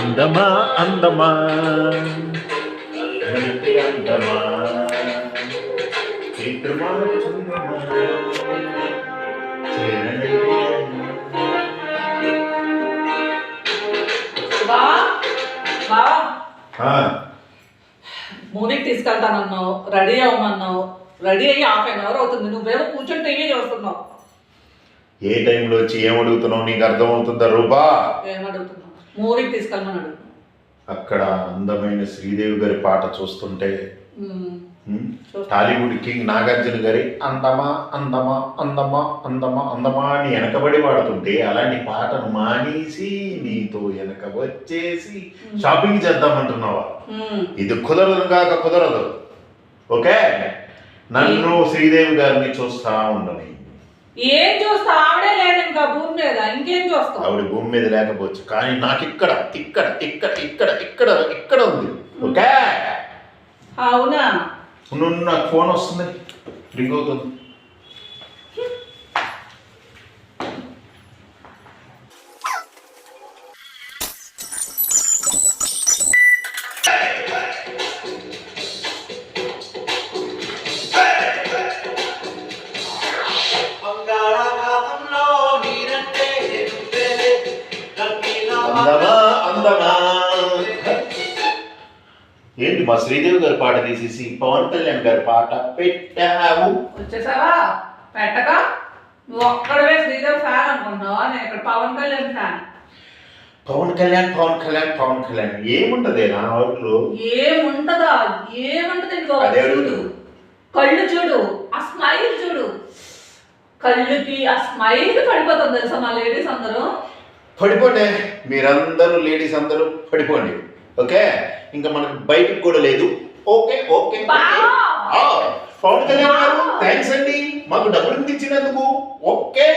అందమా అందమా అంటే అందమా చిత్రమా చంద్రమా చేరని మూవీకి తీసుకెళ్తానన్నావు, రెడీ అవ్వమన్నావు. రెడీ అయ్యి ½ అవర్ అవుతుంది, నువ్వేమో కూర్చొని టీవీ చూస్తున్నావు. ఏ టైంలో వచ్చి ఏం అడుగుతున్నావు నీకు అర్థం అవుతుందా రూపా? ఏమడుగుతున్నావు? మూవీకి తీసుకెళ్ళమని అడుగుతున్నావు. అక్కడ అందమైన శ్రీదేవి గారి పాట చూస్తుంటే టాలీవుడ్ కింగ్ నాగార్జున గారి అందమా అందమా అందమా అందమా అందమా అని వెనకబడి పాడుతుంటే అలాంటి పాటను మానేసి నీతో వెనక వచ్చేసి షాపింగ్ చేద్దామంటున్నావా? ఇది కుదరదు కాక కుదరదు. ఓకే, నన్ను శ్రీదేవి గారిని చూస్తా ఉండని. ఏం చూస్తా? ఆవిడే లేదు ఇంకా భూమి మీద, ఇంకేం చూస్తావు? ఆవిడ భూమి మీద లేకపోవచ్చు, కానీ నాకు ఇక్కడ ఇక్కడ ఇక్కడ ఇక్కడ ఇక్కడ ఇక్కడ ఉంది. ఓకే, అవునా? నువ్వు నాకు ఫోన్ వస్తుంది, రింగ్ అవుతుంది. అందమా అందమా ఏంటి మా శ్రీదేవి గారి పాట తీసేసి పవన్ కళ్యాణ్ గారి పాట పెట్టావు? వచ్చేసావా? పెట్టక నువ్వు ఒక్కడవే శ్రీదేవి ఫ్యాన్ అనుకుంటున్నావా? నేను ఇక్కడ పవన్ కళ్యాణ్ ఫ్యాన్. పవన్ కళ్యాణ్ పవన్ కళ్యాణ్ పవన్ కళ్యాణ్ ఏముంటది నా ఊర్లో? ఏముంటదా? ఏముంటది? చూడు, కళ్ళు చూడు, ఆ స్మైల్ చూడు. కళ్ళుకి ఆ స్మైల్ పడిపోతుంది తెలుసా మా లేడీస్ అందరూ. పడిపోండి, మీరందరూ లేడీస్ అందరూ పడిపోండి. ఓకే, ఇంకా మనకు బయటకు కూడా లేదు. ఓకే ఓకే, పవన్ కళ్యాణ్ గారు థ్యాంక్స్ అండి మాకు డబ్బులు ఇచ్చినందుకు. ఓకే.